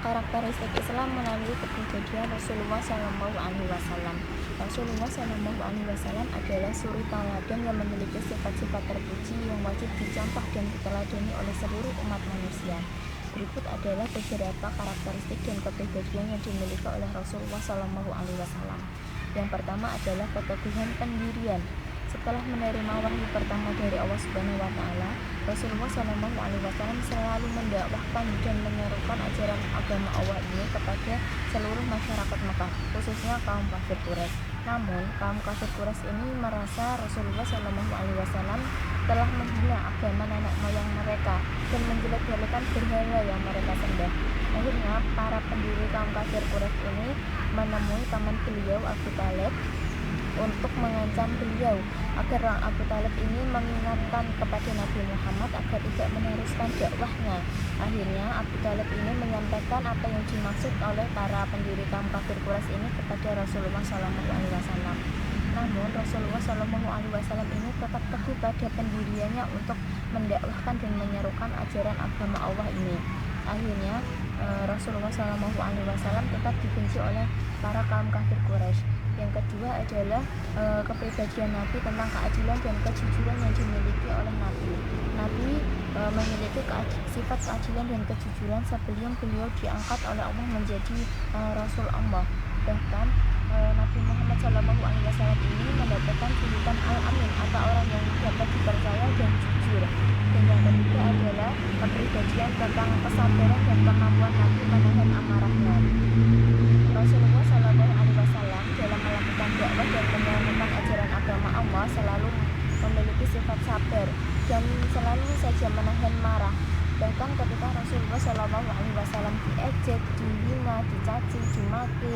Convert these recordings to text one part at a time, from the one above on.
Karakteristik Islam melalui kepribadian Rasulullah Shallallahu Alaihi Wasallam. Rasulullah Shallallahu Alaihi Wasallam adalah suri tauladan yang memiliki sifat-sifat terpuji yang wajib dicontoh dan diteladani oleh seluruh umat manusia. Berikut adalah beberapa karakteristik dan kepribadian yang dimiliki oleh Rasulullah Shallallahu Alaihi Wasallam. Yang pertama adalah keteguhan pendirian. Setelah menerima wahyu pertama dari Allah Subhanahu wa Ta'ala, Rasulullah Shallallahu Alaihi Wasallam selalu mendakwahkan dan menyerukan ajaran agama Allah ini kepada seluruh masyarakat Mekah, khususnya kaum kafir Quraisy. Namun, kaum kafir Quraisy ini merasa Rasulullah Shallallahu Alaihi Wasallam telah menghina agama nenek moyang mereka dan menjelek-jelekan berhala yang mereka sembah. Akhirnya, para pendiri kaum kafir Quraisy ini menemui paman beliau Abu Thalib untuk mengancam beliau agar Abu Thalib ini mengingatkan kepada Nabi Muhammad agar tidak meneruskan dakwahnya. Akhirnya Abu Thalib ini menyampaikan apa yang dimaksud oleh para pendiri kaum kafir Quraisy ini kepada Rasulullah SAW. Namun Rasulullah SAW ini tetap teguh pada pendiriannya untuk mendakwahkan dan menyerukan ajaran agama Allah ini. Akhirnya Rasulullah SAW tetap dibenci oleh para kaum kafir Quraisy. Yang kedua adalah kepribadian Nabi tentang keadilan dan kejujuran yang dimiliki oleh Nabi. Nabi memiliki sifat keadilan dan kejujuran sebelum beliau diangkat oleh Allah menjadi Rasul Allah. Bahkan Nabi Muhammad SAW ini mendapatkan julukan Al-Amin atau orang yang dapat dipercaya dan jujur. Dan yang ketiga adalah kepribadian tentang kesabaran dan kemampuan Nabi menahan amarahnya. Rasulullah SAW dalam melakukan dakwah dan menyampaikan ajaran agama Allah selalu memiliki sifat sabar dan selalu saja menahan marah. Bahkan ketika Rasulullah SAW diejek, dihina, dicaci, dimaki,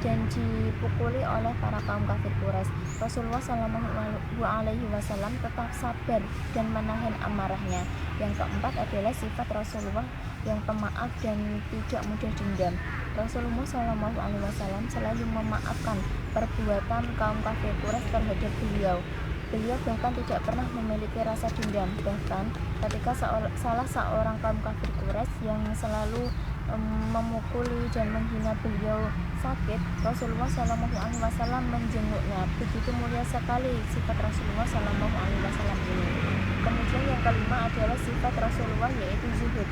dan dipukuli oleh para kaum kafir Quraisy, Rasulullah SAW tetap sabar dan menahan amarahnya. Yang keempat adalah sifat Rasulullah yang pemaaf dan tidak mudah dendam. Rasulullah SAW selalu memaafkan perbuatan kaum kafir Quraisy terhadap beliau. Beliau bahkan tidak pernah memiliki rasa dendam. Bahkan ketika salah seorang kaum kafir Quraisy yang selalu memukuli dan menghina beliau sakit, Rasulullah SAW menjenguknya. Begitu mulia sekali sifat Rasulullah SAW ini. Kemudian yang kelima adalah sifat Rasulullah, yaitu zuhud.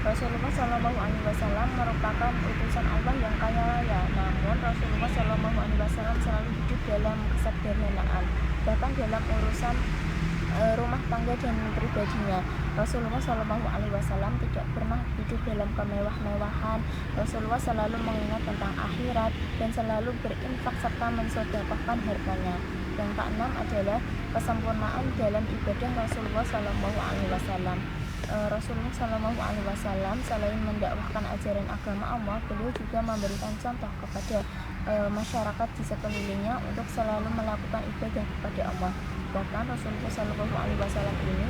Rasulullah SAW merupakan utusan Allah yang kaya raya. Namun Rasulullah SAW selalu hidup dalam kesederhanaan. Bahkan dalam urusan rumah tangga dan pribadinya, Rasulullah SAW tidak pernah hidup dalam kemewah-mewahan. Rasulullah selalu mengingat tentang akhirat dan selalu berinfak serta mensedekahkan hartanya. Yang keenam adalah kesempurnaan dalam ibadah Rasulullah SAW. Rasulullah SAW selain mendakwahkan ajaran agama Allah, beliau juga memberikan contoh kepada masyarakat di sekelilingnya untuk selalu melakukan ibadah kepada Allah. Bahkan Rasulullah SAW ini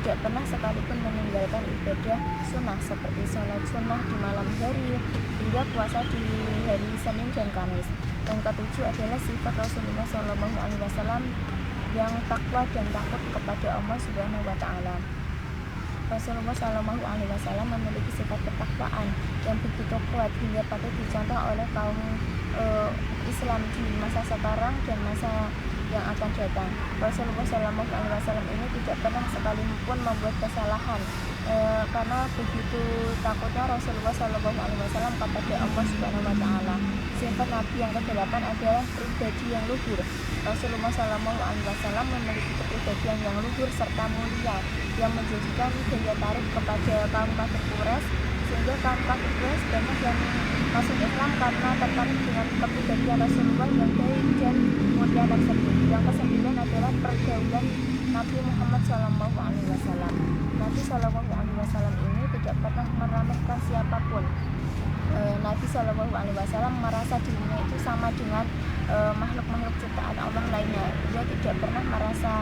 tidak pernah sekalipun meninggalkan ibadah sunnah seperti sholat sunnah di malam hari hingga puasa di hari Senin dan Kamis. Yang ketujuh adalah sifat Rasulullah SAW yang takwa dan takut kepada Allah Subhanahu wa Ta'ala. Rasulullah SAW memiliki sifat ketakwaan yang begitu kuat hingga patut dicontoh oleh kaum Islam di masa sekarang dan masa yang akan datang. Rasulullah SAW ini tidak pernah sekalipun membuat kesalahan karena begitu takutnya Rasulullah SAW kepada Allah Subhanahu wa Ta'ala. Sifat Nabi yang ke-8 adalah pribadi yang luhur. Rasulullah SAW memiliki kepribadian yang luhur serta mulia yang menjadikan daya tarik kepada kaum kafir Quraisy, sehingga kaum kafir Quraisy banyak yang masuk Islam karena tertarik dengan kepribadian Rasulullah yang baik dan mulia tersebut. Yang ke-9 adalah pergaulan Nabi Muhammad SAW. Nabi SAW ini tidak pernah meremehkan siapapun. Nabi SAW merasa dirinya itu sama dengan makhluk-makhluk ciptaan Allah lainnya. Dia tidak pernah merasa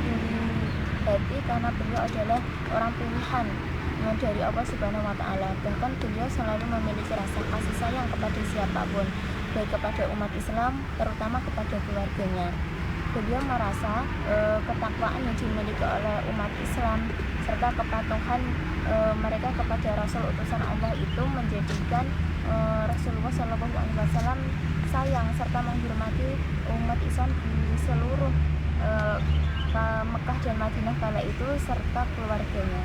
tinggi hati karena beliau adalah orang pilihan dari Allah Subhanahu wa Ta'ala. Bahkan beliau selalu memiliki rasa kasih sayang kepada siapapun, baik kepada umat Islam, terutama kepada keluarganya. Beliau merasa ketakwaan yang dimiliki oleh umat Islam serta kepatuhan mereka kepada Rasul utusan Allah itu menjadikan Rasulullah SAW sayang serta menghormati umat Islam di seluruh Mekah dan Madinah kala itu serta keluarganya.